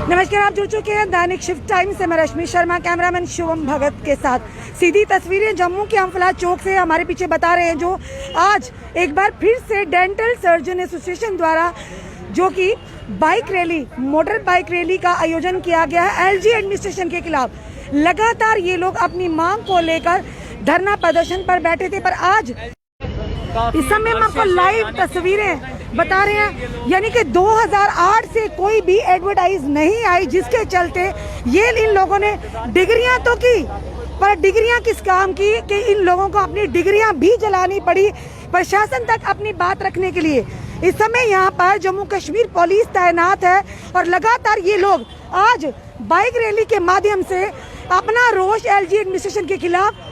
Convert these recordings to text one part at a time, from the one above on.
नमस्कार, आप जुड़ चुके हैं दैनिक शिफ्ट टाइम से। मैं रश्मि शर्मा, कैमरामैन शुभम भगत के साथ। सीधी तस्वीरें जम्मू के अम्फला चौक से हमारे पीछे बता रहे हैं, जो आज एक बार फिर से डेंटल सर्जन एसोसिएशन द्वारा जो कि bike rally, motor bike rally का आयोजन किया गया है एलजी एडमिनिस्ट्रेशन के खिलाफ। लगातार ये लोग अपनी मांग को लेकर धरना प्रदर्शन पर बैठे थे, पर आज इस समय हम आपको लाइव तस्वीरें बता रहे हैं, यानी कि 2008 से कोई भी एडवर्टाइज नहीं आई, जिसके चलते ये इन लोगों ने डिग्रियां तो की, पर डिग्रियां किस काम की कि इन लोगों को अपनी डिग्रियां भी जलानी पड़ी प्रशासन तक अपनी बात रखने के लिए। इस समय यहाँ पर जम्मू कश्मीर पुलिस तैनात है और लगातार ये लोग आज बाइक रैली के माध्यम से अपना रोष एलजी एडमिनिस्ट्रेशन के खिलाफ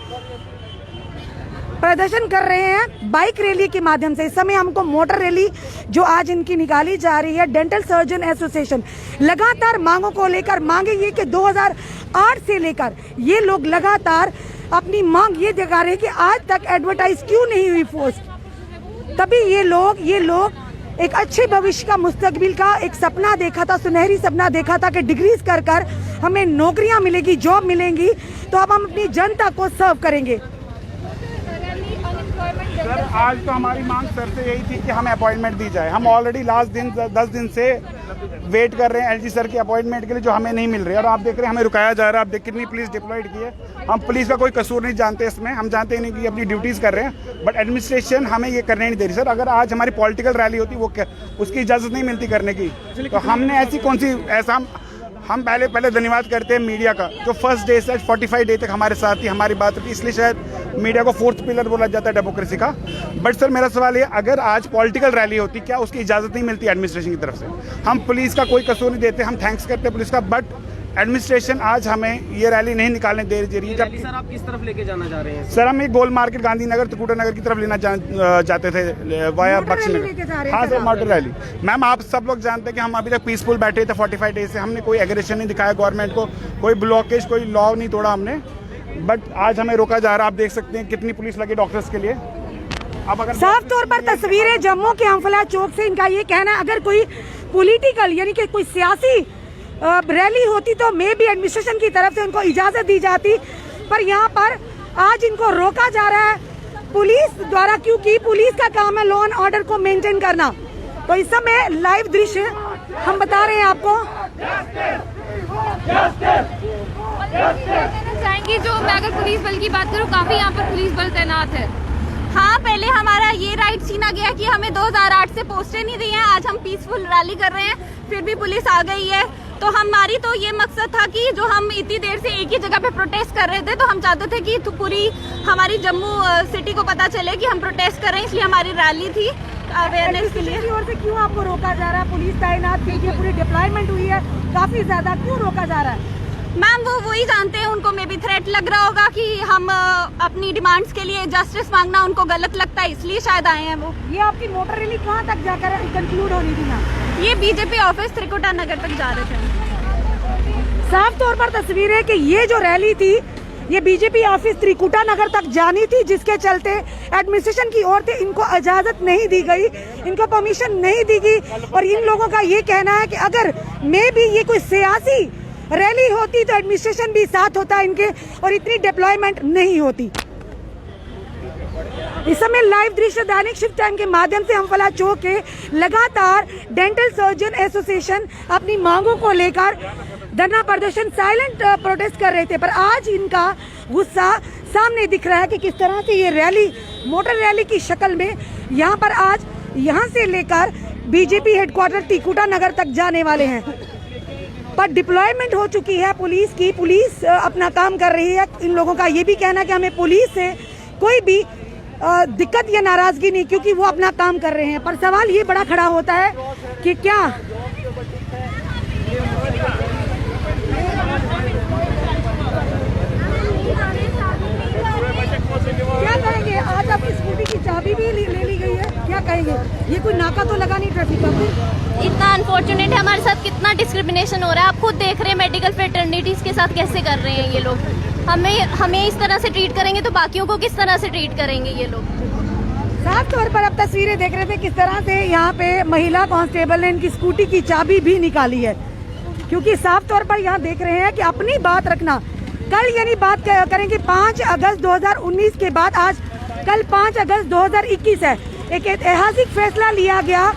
प्रदर्शन कर रहे हैं बाइक रैली के माध्यम से। इस समय हमको मोटर रैली जो आज इनकी निकाली जा रही है, डेंटल सर्जन एसोसिएशन लगातार मांगों को लेकर मांगे ये कि 2008 से लेकर ये लोग लगातार अपनी मांग ये दिखा रहे हैं कि आज तक एडवर्टाइज क्यों नहीं हुई पोस्ट। तभी ये लोग एक अच्छे भविष्य का, मुस्तकबिल का एक सपना देखा था, सुनहरी सपना देखा था कि डिग्रीज कर हमें नौकरियां मिलेगी, जॉब मिलेंगी, तो अब हम अपनी जनता को सर्व करेंगे। सर, आज तो हमारी मांग सर से यही थी कि हमें अपॉइंटमेंट दी जाए। हम ऑलरेडी लास्ट दिन 10 दिन से वेट कर रहे हैं एलजी सर के अपॉइंटमेंट के लिए, जो हमें नहीं मिल रही है। और आप देख रहे हैं हमें रुकाया जा रहा है। आप देख कितनी पुलिस डिप्लॉयड की है। हम पुलिस का कोई कसूर नहीं जानते इसमें, हम जानते नहीं कि अपनी ड्यूटीज़ कर रहे हैं, बट एडमिनिस्ट्रेशन हमें ये करने नहीं दे रही। सर, अगर आज हमारी पॉलिटिकल रैली होती वो उसकी इजाज़त नहीं मिलती करने की, तो हमने ऐसी कौन सी ऐसा हम पहले धन्यवाद करते हैं मीडिया का, जो फर्स्ट डे से 45 डे तक हमारे साथ ही हमारी बात होती, इसलिए शायद मीडिया को फोर्थ पिलर बोला जाता है डेमोक्रेसी का। बट सर, मेरा सवाल ये, अगर आज पॉलिटिकल रैली होती, क्या उसकी इजाज़त नहीं मिलती एडमिनिस्ट्रेशन की तरफ से? हम पुलिस का कोई कसूर नहीं देते, हम थैंक्स करते हैं पुलिस का, बट एडमिनिस्ट्रेशन आज हमें ये रैली नहीं निकालने दे रही है। जब सर, आप किस तरफ लेके जाना चाह रहे हैं? सर, हम एक गोल मार्केट, गांधीनगर, त्रिकुटा नगर की तरफ लेना चाहते थे वाया बख्शीनगर। हाँ सर, मोटर रैली। मैम, आप सब लोग जानते हैं कि हम अभी तक पीसफुल बैठे थे 45 डेज से। हमने कोई एग्रेशन नहीं दिखाया गवर्नमेंट को, कोई ब्लॉकेज, कोई लॉ नहीं तोड़ा हमने, बट आज हमें रोका जा रहा है। आप देख सकते हैं कितनी पुलिस लगी डॉक्टर्स के लिए। अब अगर साफ तौर पर तस्वीरें जम्मू के अम्फला चौक से, इनका ये कहना है अगर कोई पॉलिटिकल यानी कि कोई सियासी रैली होती तो मे भी एडमिनिस्ट्रेशन की तरफ से उनको इजाजत दी जाती, पर यहाँ पर आज इनको रोका जा रहा है पुलिस द्वारा, क्योंकि पुलिस का काम है लॉ एंड ऑर्डर को मेंटेन करना। तो इस समय लाइव दृश्य हम बता रहे हैं आपको। चाहेंगी जो मैं अगर पुलिस बल की बात करूँ, काफी यहाँ पर पुलिस बल तैनात है। हाँ, पहले हमारा ये राइट छीना गया कि हमें 2008 से पोस्टें नहीं दी हैं। आज हम पीसफुल रैली कर रहे हैं, फिर भी पुलिस आ गई है। तो हमारी तो ये मकसद था कि जो हम इतनी देर से एक ही जगह पे प्रोटेस्ट कर रहे थे, तो हम चाहते थे कि पूरी हमारी जम्मू सिटी को पता चले कि हम प्रोटेस्ट कर रहे हैं, इसलिए हमारी रैली थी अवेयरनेस के लिए। और से क्यों आपको रोका जा रहा है? पुलिस तैनात थी, पूरी डिप्लॉयमेंट हुई है काफी ज्यादा, क्यों रोका जा रहा है? मैम, वो वही जानते हैं, उनको मे भी थ्रेट लग रहा होगा कि हम अपनी डिमांड्स के लिए जस्टिस मांगना उनको गलत लगता है, इसलिए शायद आए हैं वो। ये आपकी मोटर रैली कहाँ तक जाकर कंक्लूड हो रही थी ना? ये बीजेपी ऑफिस त्रिकुटा नगर तक जा रहे थे। साफ तौर पर तस्वीर है कि ये जो रैली थी ये बीजेपी ऑफिस त्रिकुटा नगर तक जानी थी, जिसके चलते एडमिनिस्ट्रेशन की ओर से इनको इजाजत नहीं दी गई, इनको परमिशन नहीं दी गई। और इन लोगों का ये कहना है कि अगर मे भी ये कोई सियासी रैली होती तो एडमिनिस्ट्रेशन भी साथ होता इनके और इतनी डिप्लॉयमेंट नहीं होती। इस समय लाइव दृश्य दैनिक शिफ्ट टाइम के माध्यम से अम्फला चौक के लगातार डेंटल सर्जन एसोसिएशन अपनी मांगों को लेकर धरना प्रदर्शन, साइलेंट प्रोटेस्ट कर रहे थे, पर आज इनका गुस्सा सामने दिख रहा है कि किस तरह से ये रैली, मोटर रैली की शक्ल में यहाँ पर आज यहाँ से लेकर बीजेपी हेडक्वार्टर त्रिकुटा नगर तक जाने वाले हैं। पर डिप्लॉयमेंट हो चुकी है पुलिस की, पुलिस अपना काम कर रही है। इन लोगों का ये भी कहना है कि हमें पुलिस से कोई भी दिक्कत या नाराजगी नहीं, क्योंकि वो अपना काम कर रहे हैं। पर सवाल ये बड़ा खड़ा होता है कि क्या कहेंगे? आज आपकी स्कूटी की चाबी भी ले ली गई है, क्या कहेंगे? ये कोई नाका तो लगा नहीं ट्रैफिक का? इतना अनफॉर्चुनेट है, हमारे साथ कितना डिस्क्रिमिनेशन हो रहा है। आप खुद देख रहे हैं मेडिकल फ्रेटर्निटीज के साथ कैसे कर रहे हैं ये लोग। हमें इस तरह से ट्रीट करेंगे तो बाकियों को किस तरह से ट्रीट करेंगे ये लोग? साफ तौर पर अब तस्वीरें देख रहे थे किस तरह से यहाँ पे महिला कांस्टेबल ने इनकी स्कूटी की चाबी भी निकाली है। क्योंकि साफ तौर पर यहाँ देख रहे हैं कि अपनी बात रखना। कल यानी बात करेंगे 5 अगस्त 2019 के बाद, आज कल 5 अगस्त 2021 है। एक ऐतिहासिक फैसला लिया गया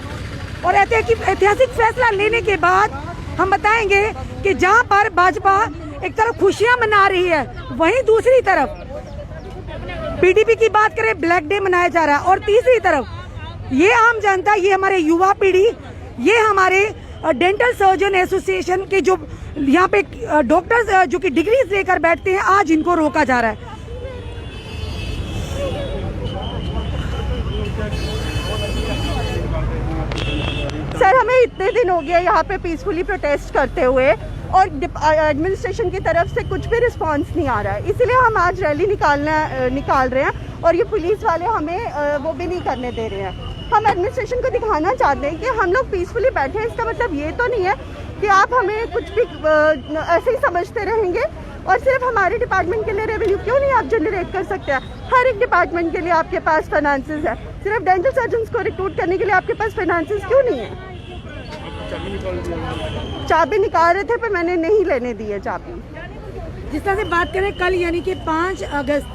और ऐतिहासिक फैसला लेने के बाद हम बताएंगे कि जहां पर भाजपा एक तरफ खुशियां मना रही है, वहीं दूसरी तरफ पीडीपी की बात करें, ब्लैक डे मनाया जा रहा है। और तीसरी तरफ ये आम जनता, ये हमारे युवा पीढ़ी, ये हमारे डेंटल सर्जन एसोसिएशन के जो यहाँ पे डॉक्टर्स जो कि डिग्रीज लेकर बैठते हैं, आज इनको रोका जा रहा है। सर, हमें इतने दिन हो गए यहाँ पे पीसफुली प्रोटेस्ट करते हुए और एडमिनिस्ट्रेशन की तरफ से कुछ भी रिस्पांस नहीं आ रहा है, इसलिए हम आज रैली निकाल रहे हैं और ये पुलिस वाले हमें वो भी नहीं करने दे रहे हैं। हम एडमिनिस्ट्रेशन को दिखाना चाहते हैं कि हम लोग पीसफुली बैठे हैं, इसका मतलब ये तो नहीं है कि आप हमें कुछ भी ऐसे ही समझते रहेंगे। और सिर्फ हमारे डिपार्टमेंट के लिए रेवेन्यू क्यों नहीं आप जनरेट कर सकते हैं? हर एक डिपार्टमेंट के लिए आपके पास फाइनेंसेस है, सिर्फ डेंटल सर्जन्स को रिक्रूट करने के लिए आपके पास फाइनेंसेस क्यों नहीं है? चाबी निकाल रहे थे पर मैंने नहीं लेने दी है चाबी। जिस तरह से बात करें, कल यानी कि 5 अगस्त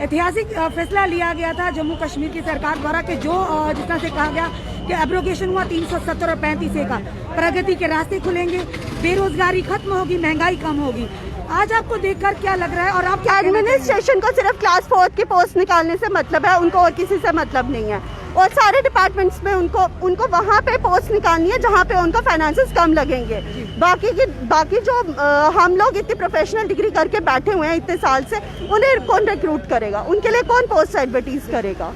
ऐतिहासिक फैसला लिया गया था जम्मू कश्मीर की सरकार द्वारा कि जो जिस तरह से कहा गया कि एब्रोगेशन हुआ 370 और 35A का, प्रगति के रास्ते खुलेंगे, बेरोजगारी खत्म होगी, महंगाई कम होगी। आज आपको देखकर क्या लग रहा है और आप क्या? एडमिनिस्ट्रेशन को सिर्फ क्लास 4 की पोस्ट निकालने से मतलब है, उनको और किसी से मतलब नहीं है। और सारे डिपार्टमेंट्स में उनको वहाँ पे पोस्ट निकालनी है जहाँ पे उनका फाइनेंसेस कम लगेंगे। बाकी जो हम लोग इतनी प्रोफेशनल डिग्री करके बैठे हुए हैं इतने साल से, उन्हें कौन रिक्रूट करेगा? उनके लिए कौन पोस्ट एडवर्टीज करेगा?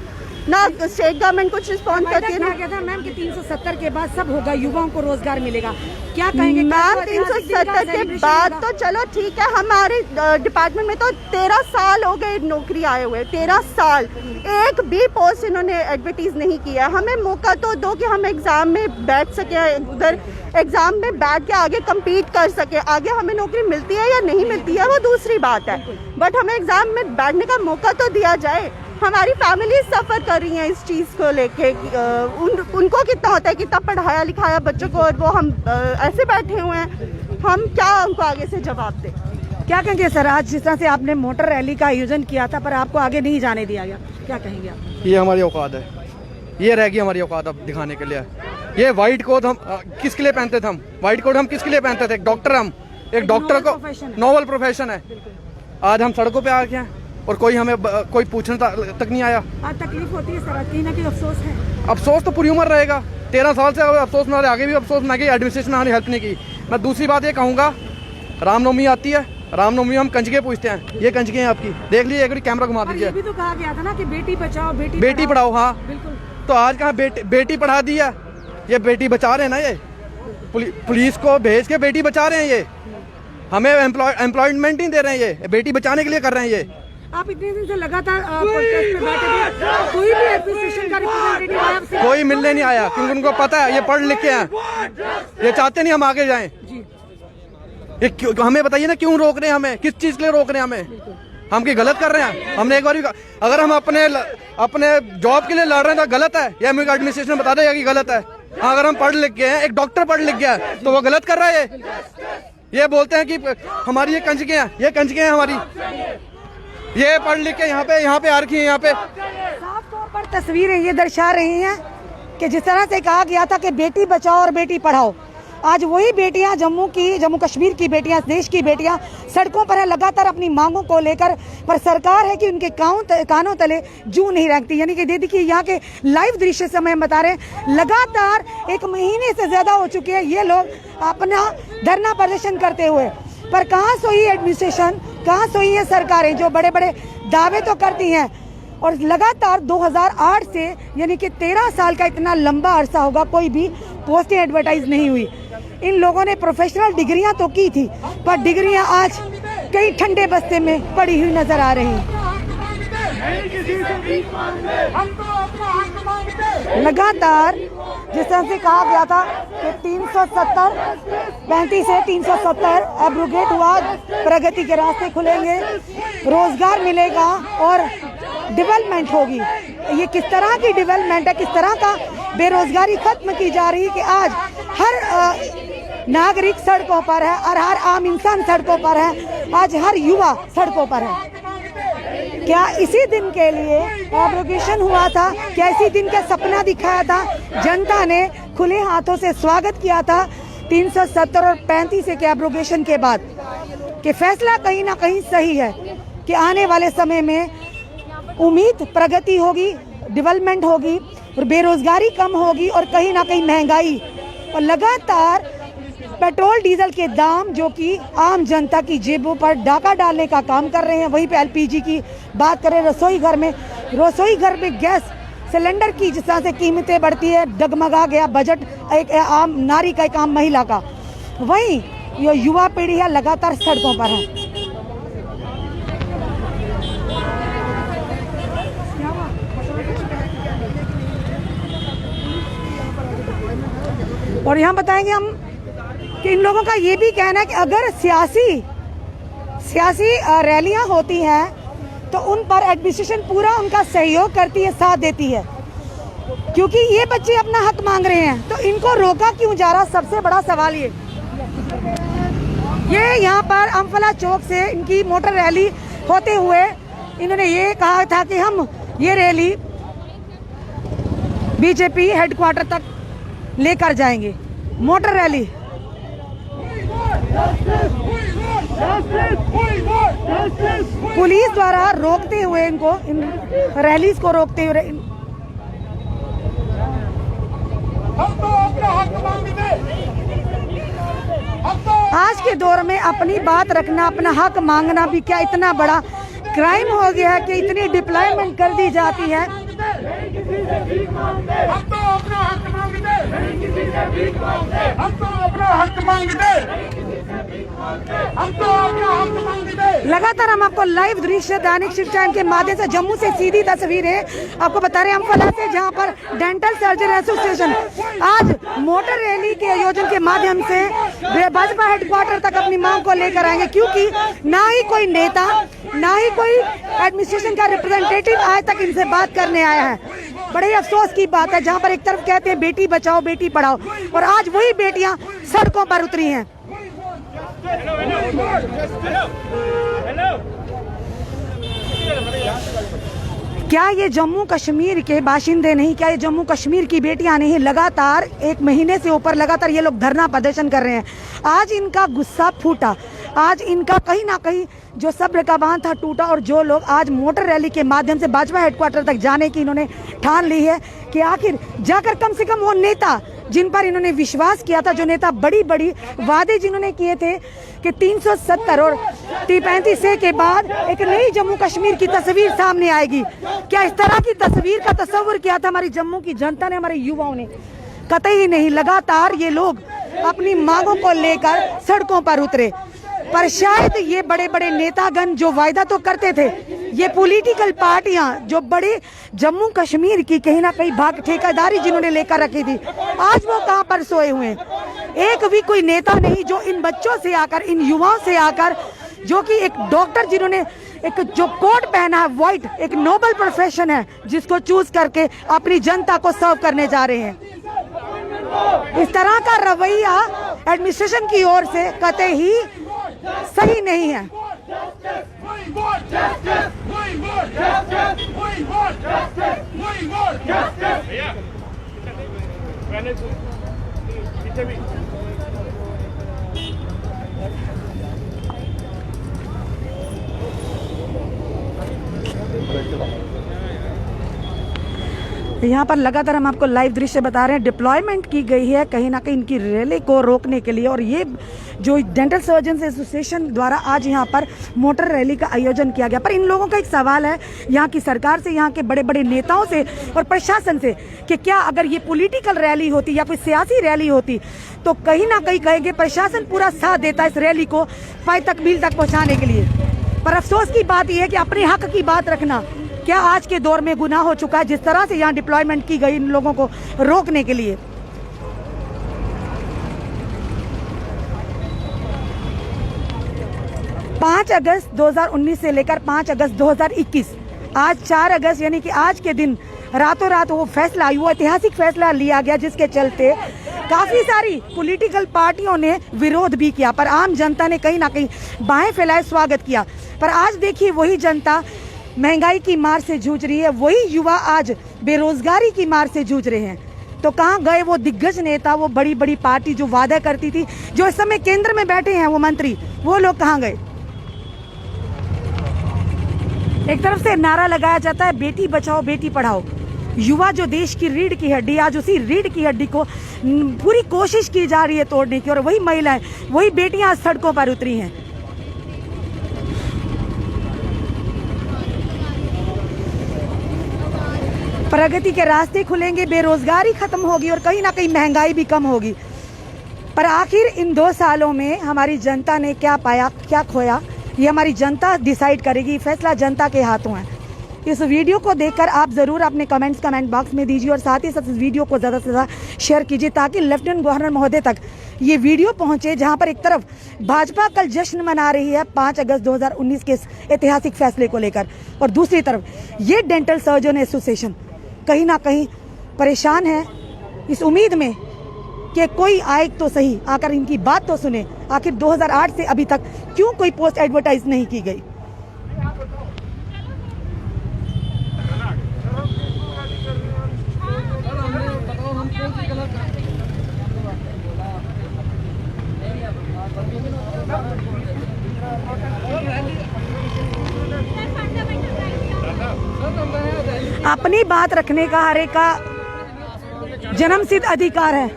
ना स्टेट गवर्नमेंट कुछ रिस्पॉन्ड करती है ना। क्या था मैम कि 370 के बाद सब होगा, युवाओं को रोजगार मिलेगा, क्या कहेंगे मैम? 370 के बाद तो चलो ठीक है, हमारे डिपार्टमेंट में तो 13 साल हो गए नौकरी आए हुए, 13 साल एक भी पोस्ट इन्होंने एडवर्टीज नहीं किया। हमें मौका तो दो कि हम एग्जाम में बैठ सके, उधर एग्जाम में बैठ के आगे compete कर सके। आगे हमें नौकरी मिलती है या नहीं मिलती है वो दूसरी बात है, बट हमें एग्जाम में बैठने का मौका तो दिया जाए। हमारी फैमिली सफ़र कर रही है इस चीज़ को लेके। उनको कितना होता है, कितना पढ़ाया लिखाया बच्चों को, और वो हम ऐसे बैठे हुए हैं, हम क्या उनको आगे से जवाब दें? क्या कहेंगे सर, आज जिस तरह से आपने मोटर रैली का आयोजन किया था पर आपको आगे नहीं जाने दिया गया, क्या कहेंगे आप? ये हमारी औकात है, ये रह गई हमारी औकात अब दिखाने के लिए। ये वाइट कोट हम किसके लिए पहनते थे? हम वाइट कोट हम किसके लिए पहनते थे? एक डॉक्टर, हम एक डॉक्टर को नोबल प्रोफेशन है। आज हम सड़कों पे आ गए हैं और कोई हमें कोई पूछने तक नहीं आया। आज तकलीफ होती है सर, कहीं ना कहीं अफसोस है। अफसोस तो पूरी उम्र रहेगा, 13 साल से अफसोस ना रहे, आगे भी अफसोस ना कि एडमिनिस्ट्रेशन ने हमारी हेल्प नहीं की। मैं दूसरी बात ये कहूँगा, रामनवमी आती है, रामनवमी हम कंजके पूछते हैं, ये कंजके हैं आपकी, देख लीजिए, एक बार कैमरा घुमा दीजिए। ये भी तो कहा गया था ना कि बेटी बचाओ बेटी पढ़ाओ। हाँ बिल्कुल। तो आज कहाँ बेटी पढ़ा दी है? ये बेटी बचा रहे हैं ना, ये पुलिस को भेज के बेटी बचा रहे हैं, ये हमें एम्प्लॉयमेंट नहीं दे रहे हैं, ये बेटी बचाने के लिए कर रहे हैं। ये आप इतने दिन से लगातार प्रोटेस्ट पे बैठे थे, कोई भी एडमिनिस्ट्रेशन का रिप्रेजेंटेटिव आया आपसे? कोई मिलने नहीं आया, क्योंकि उनको पता है ये पढ़ लिख के हैं, ये चाहते नहीं हम आगे जाएं। ये हमें बताइए ना, क्यों रोक रहे हैं हमें? किस चीज के लिए रोक रहे हैं हमें? हम क्या गलत कर रहे हैं? हमने एक बार भी, अगर हम अपने जॉब के लिए लड़ रहे हैं तो गलत है, या हमें एडमिनिस्ट्रेशन बता देगा कि गलत है। अगर हम पढ़ लिख गए हैं, एक डॉक्टर पढ़ लिख गया है, तो वो गलत कर रहा है। ये बोलते हैं कि हमारी ये कंजके हैं, ये कंजके हैं हमारी, ये पढ़ लिख के यहाँ पे आ रखी है। यहाँ पे साफ तौर पर तस्वीरें ये दर्शा रही हैं कि जिस तरह से कहा गया था कि बेटी बचाओ और बेटी पढ़ाओ, आज वही बेटियां, जम्मू कश्मीर की बेटियां, देश की बेटियां सड़कों पर है लगातार अपनी मांगों को लेकर, पर सरकार है कि उनके कानों तले जू नहीं रखती। यानी कि देखिए यहाँ के लाइव दृश्य समय हम बता रहे हैं, लगातार 1 महीने से ज्यादा हो चुके हैं ये लोग अपना धरना प्रदर्शन करते हुए, पर कहाँ सोई एडमिनिस्ट्रेशन, कहाँ सोई है सरकारें जो बड़े बड़े दावे तो करती हैं। और लगातार 2008 से यानी कि 13 साल का इतना लंबा अरसा होगा, कोई भी पोस्टें एडवर्टाइज नहीं हुई। इन लोगों ने प्रोफेशनल डिग्रियां तो की थी, पर डिग्रियां आज कई ठंडे बस्ते में पड़ी हुई नजर आ रही हैं। लगातार जिस तरह से कहा गया था कि 35 से 370 एब्रोगेट हुआ, प्रगति के रास्ते खुलेंगे, रोजगार मिलेगा और डेवलपमेंट होगी। ये किस तरह की डेवलपमेंट है, किस तरह का बेरोजगारी खत्म की जा रही है कि आज हर नागरिक सड़कों पर है और हर आम इंसान सड़कों पर है, आज हर युवा सड़कों पर है। क्या इसी दिन के लिए एब्रोगेशन हुआ था? क्या इसी दिन का सपना दिखाया था? जनता ने खुले हाथों से स्वागत किया था 370 और 35 के एब्रोगेशन के बाद। कि फैसला कहीं ना कहीं सही है कि आने वाले समय में उम्मीद प्रगति होगी, डेवलपमेंट होगी और बेरोजगारी कम होगी और कहीं ना कहीं महंगाई और लगातार पेट्रोल डीजल के दाम जो कि आम जनता की जेबों पर डाका डालने का काम कर रहे हैं। वहीं पे एलपीजी की बात करें, रसोई घर में गैस सिलेंडर की जिस तरह से कीमतें बढ़ती है, डगमगा गया बजट एक आम नारी का, एक आम महिला का। वहीं ये युवा पीढ़ी है लगातार सड़कों पर है। और यहाँ बताएंगे हम कि इन लोगों का ये भी कहना है कि अगर सियासी रैलियां होती हैं तो उन पर एडमिनिस्ट्रेशन पूरा उनका सहयोग करती है, साथ देती है, क्योंकि ये बच्चे अपना हक मांग रहे हैं तो इनको रोका क्यों जा रहा? सबसे बड़ा सवाल ये यहाँ पर अम्फला चौक से इनकी मोटर रैली होते हुए इन्होंने ये कहा था कि हम ये रैली बीजेपी हेडक्वार्टर तक लेकर जाएंगे। मोटर रैली पुलिस द्वारा रोकते हुए इनको, इन रैलीज को रोकते हुए आज के दौर में अपनी बात रखना, अपना हक मांगना भी क्या इतना बड़ा क्राइम हो गया है कि इतनी डिप्लॉयमेंट कर दी जाती है। लगातार हम आपको लाइव दृश्य दैनिक शिफ्ट टाइम के माध्यम से जम्मू से सीधी तस्वीरें आपको बता रहे हैं अम्फला से, जहां पर डेंटल सर्जन एसोसिएशन आज मोटर रैली के आयोजन के माध्यम से भाजपा हेडक्वार्टर तक अपनी मांग को लेकर आएंगे, क्योंकि ना ही कोई नेता ना ही कोई एडमिनिस्ट्रेशन का रिप्रेजेंटेटिव आज तक इनसे बात करने आया है। बड़े अफसोस की बात है, जहां पर एक तरफ कहते हैं बेटी बचाओ बेटी पढ़ाओ और आज वही बेटियां सड़कों पर उतरी हैं। क्या ये जम्मू कश्मीर के बाशिंदे नहीं? क्या ये जम्मू कश्मीर की बेटियां नहीं? लगातार एक महीने से ऊपर लगातार ये लोग धरना प्रदर्शन कर रहे हैं। आज इनका गुस्सा फूटा, आज इनका कहीं ना कहीं जो सब्र का बांध था टूटा और जो लोग आज मोटर रैली के माध्यम से भाजपा हेडक्वार्टर तक जाने की इन्होंने ठान ली है कि आखिर जाकर कम से कम वो नेता जिन पर इन्होंने विश्वास किया था, जो नेता बड़ी बड़ी वादे जिन्होंने किए थे कि 370 और 35 के बाद एक नई जम्मू कश्मीर की तस्वीर सामने आएगी। क्या इस तरह की तस्वीर का तस्वर किया था हमारी जम्मू की जनता ने, हमारे युवाओं ने? कतई नहीं। लगातार ये लोग अपनी मांगों को लेकर सड़कों पर उतरे, पर शायद ये बड़े बड़े नेतागण जो वायदा तो करते थे, ये पॉलिटिकल पार्टियां जो बड़े जम्मू कश्मीर की कहीं ना कहीं भाग ठेकेदारी जिन्होंने लेकर रखी थी, आज वो कहां पर सोए हुए हैं? एक भी कोई नेता नहीं जो इन बच्चों से आकर, इन युवाओं से आकर, जो कि एक डॉक्टर जिन्होंने एक जो कोट पहना है व्हाइट, एक नोबल प्रोफेशन है जिसको चूज करके अपनी जनता को सर्व करने जा रहे हैं। इस तरह का रवैया एडमिनिस्ट्रेशन की ओर से कतई ही सही नहीं है। यहाँ पर लगातार हम आपको लाइव दृश्य बता रहे हैं, डिप्लॉयमेंट की गई है कहीं ना कहीं इनकी रैली को रोकने के लिए। और ये जो डेंटल सर्जन एसोसिएशन द्वारा आज यहाँ पर मोटर रैली का आयोजन किया गया। पर इन लोगों का एक सवाल है यहाँ की सरकार से, यहाँ के बड़े बड़े नेताओं से और प्रशासन से कि क्या अगर ये पॉलिटिकल रैली होती या कोई सियासी रैली होती तो कहीं ना कहीं कहेंगे प्रशासन पूरा साथ देता इस रैली को पाई तक मील तक पहुँचाने के लिए। पर अफसोस की बात यह है कि अपने हक की बात रखना क्या आज के दौर में गुनाह हो चुका है, जिस तरह से यहाँ डिप्लॉयमेंट की गई इन लोगों को रोकने के लिए। पाँच अगस्त 2019 से लेकर 5 अगस्त 2021, आज 4 अगस्त यानी कि आज के दिन रातों रात वो फैसला, वो ऐतिहासिक फैसला लिया गया जिसके चलते काफी सारी पॉलिटिकल पार्टियों ने विरोध भी किया, पर आम जनता ने कहीं ना कहीं बाहें फैलाए स्वागत किया। पर आज देखिए वही जनता महंगाई की मार से जूझ रही है, वही युवा आज बेरोजगारी की मार से जूझ रहे हैं। तो कहाँ गए वो दिग्गज नेता, वो बड़ी बड़ी पार्टी जो वादा करती थी, जो इस समय केंद्र में बैठे हैं वो मंत्री, वो लोग कहाँ गए? एक तरफ से नारा लगाया जाता है बेटी बचाओ बेटी पढ़ाओ, युवा जो देश की रीढ़ की हड्डी, आज उसी रीढ़ की हड्डी को पूरी कोशिश की जा रही है तोड़ने की, और वही महिलाएं, वही बेटियां आज सड़कों पर उतरी हैं। प्रगति के रास्ते खुलेंगे, बेरोजगारी खत्म होगी और कहीं ना कहीं महंगाई भी कम होगी। पर आखिर इन 2 सालों में हमारी जनता ने क्या पाया, क्या खोया, ये हमारी जनता डिसाइड करेगी। फैसला जनता के हाथों है। इस वीडियो को देखकर आप जरूर अपने कमेंट बॉक्स में दीजिए और साथ ही साथ इस वीडियो को ज़्यादा से ज़्यादा शेयर कीजिए ताकि लेफ्टिनेंट गवर्नर महोदय तक ये वीडियो पहुंचे, जहां पर एक तरफ भाजपा कल जश्न मना रही है 5 अगस्त 2019 के इस ऐतिहासिक फैसले को लेकर, और दूसरी तरफ ये डेंटल सर्जन एसोसिएशन कहीं ना कहीं परेशान है इस उम्मीद में कि कोई आए तो सही, आकर इनकी बात तो सुने। आखिर 2008 से अभी तक क्यों कोई पोस्ट एडवर्टाइज नहीं की गई? अपनी बात रखने का हर एक का जन्मसिद्ध अधिकार है।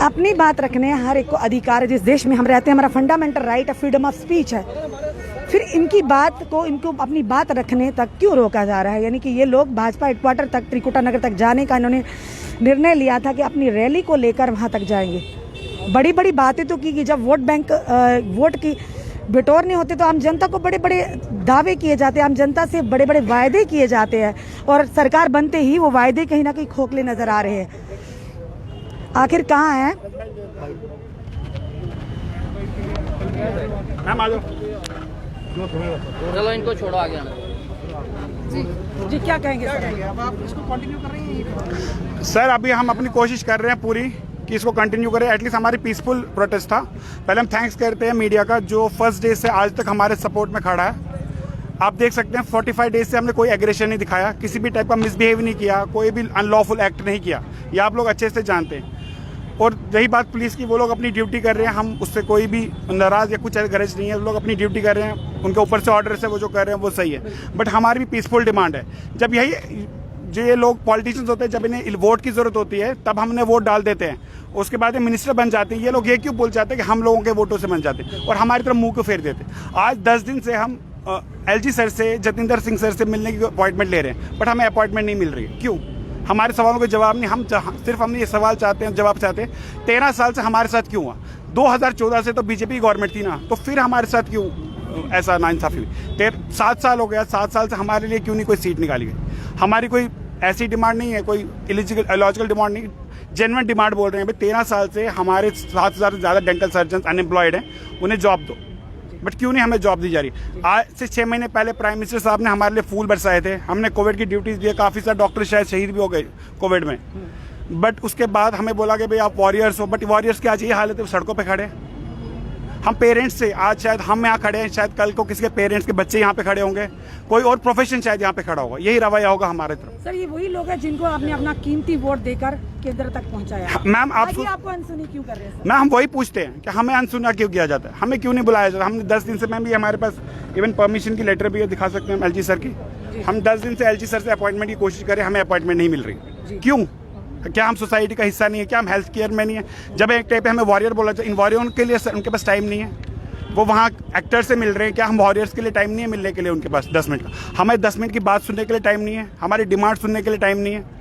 अपनी बात रखने हर एक को अधिकार है। जिस देश में हम रहते हैं, हमारा फंडामेंटल राइट है, फ्रीडम ऑफ स्पीच है, फिर इनकी बात को, इनको अपनी बात रखने तक क्यों रोका जा रहा है? यानी कि ये लोग भाजपा हेडक्वार्टर तक, त्रिकुटा नगर तक जाने का इन्होंने निर्णय लिया था कि अपनी रैली को लेकर वहां तक जाएंगे। बड़ी बड़ी बातें तो की कि जब वोट बैंक वोट की बटोरने होते तो आम जनता को बड़े बड़े दावे किए जाते हैं, आम जनता से बड़े बड़े वायदे किए जाते हैं, और सरकार बनते ही वो वायदे कहीं ना कहीं खोखले नजर आ रहे हैं। आखिर कहाँ है? चलो इनको छोड़ो आगे आना। जी क्या कहेंगे सर? सर अभी हम अपनी कोशिश कर रहे हैं पूरी कि इसको कंटिन्यू करें। एटलीस्ट हमारी पीसफुल प्रोटेस्ट था। पहले हम थैंक्स करते हैं मीडिया का जो फर्स्ट डे से आज तक हमारे सपोर्ट में खड़ा है। आप देख सकते हैं 45 डेज से हमने कोई एग्रेशन नहीं दिखाया, किसी भी टाइप का मिसबिहेव नहीं किया, कोई भी अनलॉफुल एक्ट नहीं किया। ये आप लोग अच्छे से जानते हैं। और रही बात पुलिस की, वो लोग अपनी ड्यूटी कर रहे हैं, हम उससे कोई भी नाराज़ या कुछ गरज नहीं है। वो लोग अपनी ड्यूटी कर रहे हैं, उनके ऊपर से ऑर्डर से वो जो कर रहे हैं वो सही है। बट हमारी भी पीसफुल डिमांड है। जब यही जो ये लोग पॉलिटिशियंस होते हैं, जब इन्हें वोट की जरूरत होती है तब हमने वोट डाल देते हैं, उसके बाद ये मिनिस्टर बन जाते हैं। ये लोग ये क्यों बोल जाते हैं कि हम लोगों के वोटों से बन जाते हैं और हमारी तरफ मुंह को फेर देते हैं। आज 10 दिन से हम LG सर से, जतिंदर सिंह सर से मिलने की अपॉइंटमेंट ले रहे हैं, बट हमें अपॉइंटमेंट नहीं मिल रही है। क्यों? हमारे सवालों के जवाब नहीं। हम सिर्फ हमने ये सवाल चाहते हैं, जवाब चाहते हैं 13 साल से हमारे साथ क्यों हुआ? 2014 से तो बीजेपी की गवर्नमेंट थी ना, तो फिर हमारे साथ क्यों ऐसा नाइंसाफी हुई? 7 साल हो गया, 7 साल से हमारे लिए क्यों नहीं कोई सीट निकाली गई? हमारी कोई ऐसी डिमांड नहीं है, कोई इलॉजिकल डिमांड नहीं, जेन्युइन डिमांड बोल रहे हैं। 13 साल से हमारे 7,000 से ज़्यादा डेंटल सर्जन अनएम्प्लॉयड हैं, उन्हें जॉब दो। बट क्यों नहीं हमें जॉब दी जा रही? आज से 6 महीने पहले प्राइम मिनिस्टर साहब ने हमारे लिए फूल बरसाए थे। हमने कोविड की ड्यूटीज दी, काफ़ी सारे डॉक्टर शायद शहीद भी हो गए कोविड में। बट उसके बाद हमें बोला कि भाई आप वॉरियर्स हो, बट वॉरियर्स की आज ये हालत है, सड़कों पर खड़े। हम पेरेंट्स से आज शायद हम यहाँ खड़े हैं, शायद कल को किसी के पेरेंट्स के बच्चे यहाँ पे खड़े होंगे, कोई और प्रोफेशन शायद यहाँ पे खड़ा होगा। यही रवैया होगा हमारे तरफ। सर ये वही लोग हैं जिनको आपने अपना कीमती वोट देकर केंद्र तक पहुंचाया। मैम आपको अनसुनी क्यों कर रहे हैं? मैम हम वही पूछते हैं कि हमें अनसुना क्यों किया जाता है, हमें क्यों नहीं बुलाया जाता? हमने 10 दिन से, मैम भी हमारे पास इवन परमिशन की लेटर भी है, दिखा सकते हैं LG सर की। हम 10 दिन से LG सर से अपॉइंटमेंट की कोशिश करें, हमें अपॉइंटमेंट नहीं मिल रही। क्यों? क्या हम सोसाइटी का हिस्सा नहीं है? क्या हम हेल्थ केयर में नहीं है? जब एक टाइप पे हमें वॉरियर बोला जाए, इन वॉरियर के लिए उनके पास टाइम नहीं है, वो वहाँ एक्टर से मिल रहे हैं। क्या हम वॉरियर्स के लिए टाइम नहीं है मिलने के लिए उनके पास 10 मिनट का? हमें 10 मिनट की बात सुनने के लिए टाइम नहीं है, हमारी डिमांड सुनने के लिए टाइम नहीं है।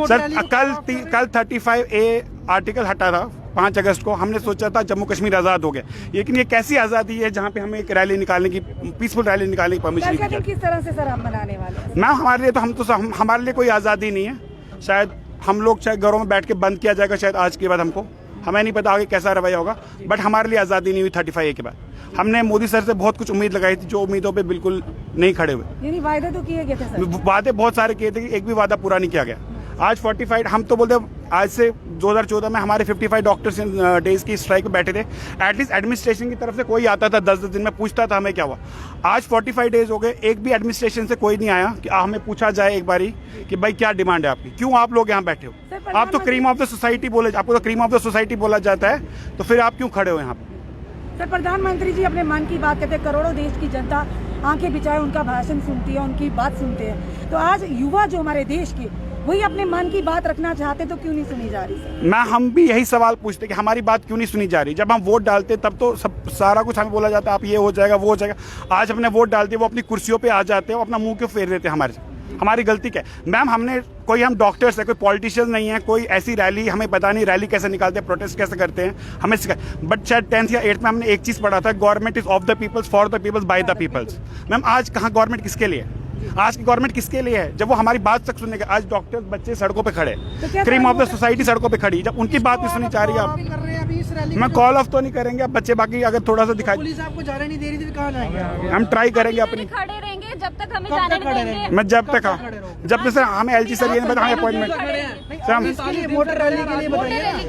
सर कल 35A आर्टिकल हटा था 5 अगस्त को। हमने सोचा था जम्मू कश्मीर आज़ाद हो गया, लेकिन ये कैसी आज़ादी है जहाँ पे हमें एक रैली निकालने की, पीसफुल रैली निकालने की परमिशन नहीं? किस तरह से सर आप मनाने वाले? मैम हमारे लिए तो हमारे लिए कोई आज़ादी नहीं है। शायद हम लोग चाहे घरों में बैठ के बंद किया जाएगा शायद आज के बाद हमको, हमें नहीं पता आगे कैसा रवैया होगा, बट हमारे लिए आज़ादी नहीं हुई 35A के बाद। हमने मोदी सर से बहुत कुछ उम्मीद लगाई थी, जो उम्मीदों पे बिल्कुल नहीं खड़े हुए। यानी वायदे तो किए गए थे सर? वादे बहुत सारे किए थे, एक भी वादा पूरा नहीं किया गया। आज 45 हम तो बोलते आज से 2014 में हमारे 55 डॉक्टर्स डेज की स्ट्राइक पे बैठे थे। एटलीस्ट एडमिनिस्ट्रेशन की तरफ से कोई आता था 10-10 दिन में पूछता था हमें क्या हुआ। आज 45 डेज हो गए, एक भी एडमिनिस्ट्रेशन से कोई नहीं आया कि हमें पूछा जाए एक बारी कि भाई क्या डिमांड है आपकी, क्यों आप लोग यहाँ बैठे हो। आप तो क्रीम ऑफ द सोसाइटी बोले, आपको तो क्रीम ऑफ द सोसाइटी बोला जाता है, तो फिर आप क्यों खड़े हो यहाँ पे। सर प्रधानमंत्री जी अपने मन की बात कहते हैं, करोड़ों देश की जनता आंखें बिछाए उनका भाषण सुनती है, उनकी बात सुनते हैं। तो आज युवा जो हमारे देश के वही अपने मन की बात रखना चाहते तो क्यों नहीं सुनी जा रही सर? हम भी यही सवाल पूछते कि हमारी बात क्यों नहीं सुनी जा रही। जब हम वोट डालते तब तो सब सारा कुछ हमें बोला जाता है, आप ये हो जाएगा वो हो जाएगा। आज हमने वोट डालते वो अपनी कुर्सियों पे आ जाते हैं, वो अपना मुंह क्यों फेर देते हैं हमारे से। हमारी गलती क्या है मैम? हम डॉक्टर्स है, कोई पॉलिटिशियन नहीं है, कोई ऐसी रैली हमें पता नहीं रैली कैसे निकालते हैं, प्रोटेस्ट कैसे करते हैं हमें सिखा। बट शायद 10th या 8th में हमने एक चीज़ पढ़ा था, government is of the peoples, for the peoples, by the peoples. Ma'am आज कहाँ गवर्नमेंट किसके लिए है? आज की गवर्नमेंट किसके लिए है जब वो हमारी बात तक सुनने का? आज डॉक्टर्स बच्चे सड़कों पे खड़े, क्रीम ऑफ द सोसाइटी सड़कों पे खड़ी, जब उनकी बात नहीं सुनी जा रही है। आप मैं कॉल ऑफ तो नहीं करेंगे, अब बच्चे बाकी अगर थोड़ा सा दिखाई, पुलिस आपको जाने नहीं दे रही थी, कहाँ जाएंगे? हम ट्राई करेंगे अपनी, खड़े रहेंगे जब तक हमें जाने नहीं देंगे। मैं जब तक सर हमें LG सर ये नहीं पता हमें अपॉइंटमेंट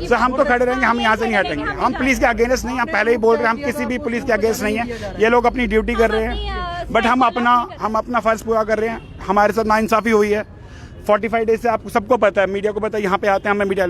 सर हम तो खड़े रहेंगे, हम यहाँ से नहीं हटेंगे। हम पुलिस के अगेंस्ट नहीं, हम पहले ही बोल रहे हैं, हम किसी भी पुलिस के अगेंस्ट नहीं है। ये लोग अपनी ड्यूटी कर रहे हैं, बट हम अपना फर्ज पूरा कर रहे हैं। हमारे साथ नाइंसाफी हुई है 45 डेज से, आपको सबको पता है, मीडिया को पता है, यहाँ पे आते हैं हमें मीडिया,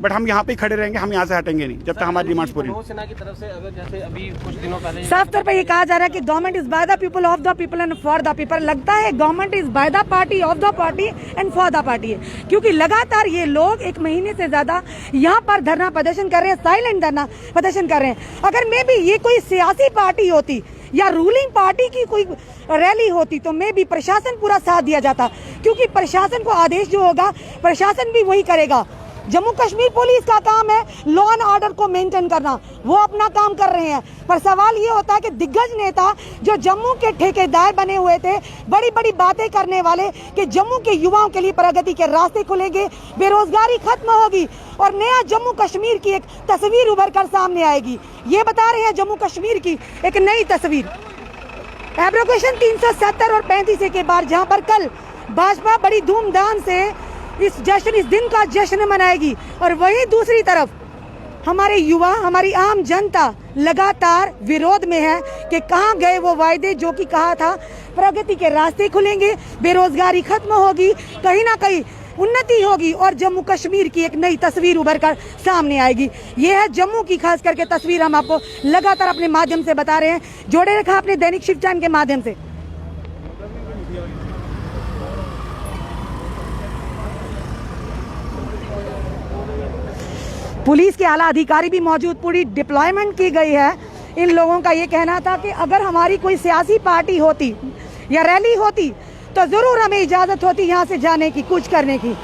बट हम यहाँ पे खड़े रहेंगे, हम यहाँ से हटेंगे नहीं जब तक हमारी डिमांड्स पूरी। सेना की तरफ से अगर जैसे अभी कुछ दिनों पहले साफ तौर पर ये कहा जा रहा है कि government is by the people, of the people and for the people. लगता है government is by the party, of the party and for the party है, क्योंकि लगातार ये लोग 1 महीने से ज्यादा यहाँ पर धरना प्रदर्शन कर रहे हैं, साइलेंट धरना प्रदर्शन कर रहे हैं। अगर मे बी ये कोई सियासी पार्टी होती या रूलिंग पार्टी की कोई रैली होती तो मे भी प्रशासन पूरा साथ दिया जाता, क्योंकि प्रशासन को आदेश जो होगा प्रशासन भी वही करेगा। जम्मू कश्मीर पुलिस का काम है लॉ एंड ऑर्डर को मेंटेन करना, वो अपना काम कर रहे हैं। पर सवाल ये होता है कि दिग्गज नेता जो जम्मू के ठेकेदार बने हुए थे, बड़ी बड़ी बातें करने वाले कि जम्मू के युवाओं के लिए प्रगति के रास्ते खुलेंगे, बेरोजगारी खत्म होगी और नया जम्मू कश्मीर की एक तस्वीर उभर कर सामने आएगी। ये बता रहे हैं जम्मू कश्मीर की एक नई तस्वीर। एब्रोगेशन 370 और 35A के बाद जहां पर कल भाजपा बड़ी धूमधाम से इस दिन का जश्न मनाएगी, और वहीं दूसरी तरफ हमारे युवा, हमारी आम जनता लगातार विरोध में है कि कहां गए वो वायदे जो कि कहा था प्रगति के रास्ते खुलेंगे, बेरोजगारी खत्म होगी, कहीं ना कहीं उन्नति होगी और जम्मू कश्मीर की एक नई तस्वीर उभर कर सामने आएगी। ये है जम्मू की खास करके तस्वीर, हम आपको लगातार अपने माध्यम से बता रहे हैं। जोड़े रखा अपने दैनिक शिफ्ट टाइम के माध्यम से। पुलिस के आला अधिकारी भी मौजूद, पूरी डिप्लॉयमेंट की गई है। इन लोगों का ये कहना था कि अगर हमारी कोई सियासी पार्टी होती या रैली होती तो ज़रूर हमें इजाज़त होती यहाँ से जाने की, कुछ करने की,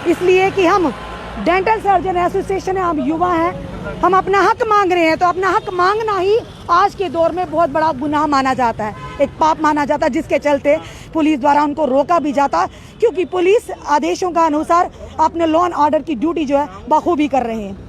इसलिए कि हम डेंटल सर्जन एसोसिएशन है, हम युवा हैं, हम अपना हक मांग रहे हैं। तो अपना हक मांगना ही आज के दौर में बहुत बड़ा गुनाह माना जाता है, एक पाप माना जाता है, जिसके चलते पुलिस द्वारा उनको रोका भी जाता, क्योंकि पुलिस आदेशों का अनुसार अपने लॉ एंड ऑर्डर की ड्यूटी जो है बखूबी कर रहे हैं।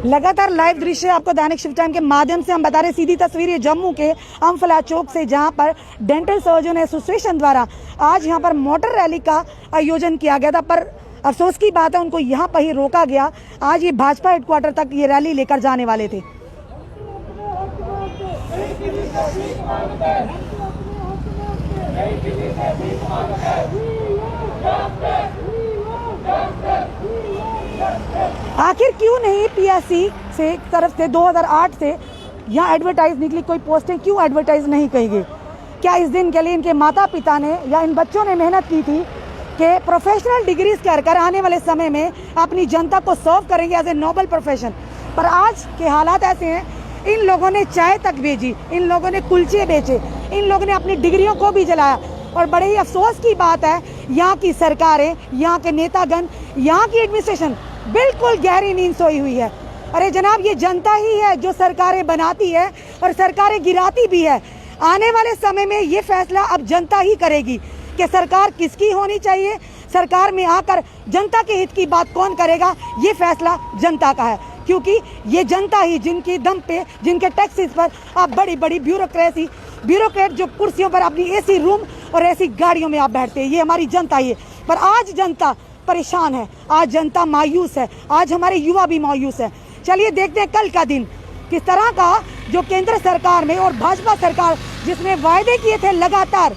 लगातार लाइव दृश्य आपको दैनिक शिफ्ट टाइम के माध्यम से हम बता रहे, सीधी तस्वीर ये जम्मू के अम्फला चौक से, जहां पर डेंटल सर्जन एसोसिएशन द्वारा आज यहां पर मोटर रैली का आयोजन किया गया था, पर अफसोस की बात है उनको यहां पर ही रोका गया। आज ये भाजपा हेडक्वार्टर तक ये रैली लेकर जाने वाले थे। आखिर क्यों नहीं पीएससी से तरफ से 2008 से यहाँ एडवर्टाइज निकली, कोई पोस्टें क्यों एडवर्टाइज नहीं की गई? क्या इस दिन के लिए इनके माता पिता ने या इन बच्चों ने मेहनत की थी कि प्रोफेशनल डिग्रीज कर आने वाले समय में अपनी जनता को सर्व करेंगे एज ए नोबल प्रोफेशन? पर आज के हालात ऐसे हैं, इन लोगों ने चाय तक बेची, इन लोगों ने कुलचे बेचे, इन लोगों ने अपनी डिग्रियों को भी जलाया। और बड़े ही अफसोस की बात है, यहाँ की सरकारें, यहाँ के नेतागण, यहाँ की एडमिनिस्ट्रेशन बिल्कुल गहरी नींद सोई हुई है। अरे जनाब, ये जनता ही है जो सरकारें बनाती है और सरकारें गिराती भी है। आने वाले समय में ये फैसला अब जनता ही करेगी कि सरकार किसकी होनी चाहिए। सरकार में आकर जनता के हित की बात कौन करेगा, ये फैसला जनता का है, क्योंकि ये जनता ही जिनकी दम पे, जिनके टैक्सेस पर आप बड़ी बड़ी ब्यूरोक्रेट जो कुर्सियों पर अपनी एसी रूम और ऐसी गाड़ियों में आप बैठते हैं, ये हमारी जनता ही है। पर आज जनता परेशान है, आज जनता मायूस है, आज हमारे युवा भी मायूस है। चलिए देखते हैं कल का दिन किस तरह का, जो केंद्र सरकार में और भाजपा सरकार जिसने वायदे किए थे लगातार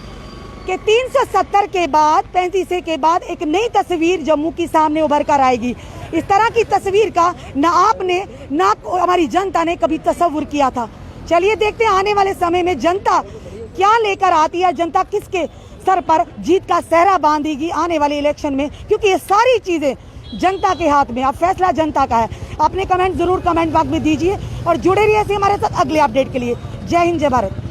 कि 370 के बाद 35 के बाद एक नई तस्वीर जम्मू की सामने उभर कर आएगी। इस तरह की तस्वीर का ना आपने ना हमारी जनता ने कभी तस्वुर किया था। चलिए देखते हैं आने वाले समय में जनता क्या लेकर आती है, जनता किसके सर पर जीत का सेहरा बांधेगी आने वाले इलेक्शन में, क्योंकि ये सारी चीजें जनता के हाथ में। अब फैसला जनता का है। अपने कमेंट जरूर कमेंट बॉक्स में दीजिए और जुड़े रहिए ऐसे हमारे साथ अगले अपडेट के लिए। जय हिंद, जय भारत।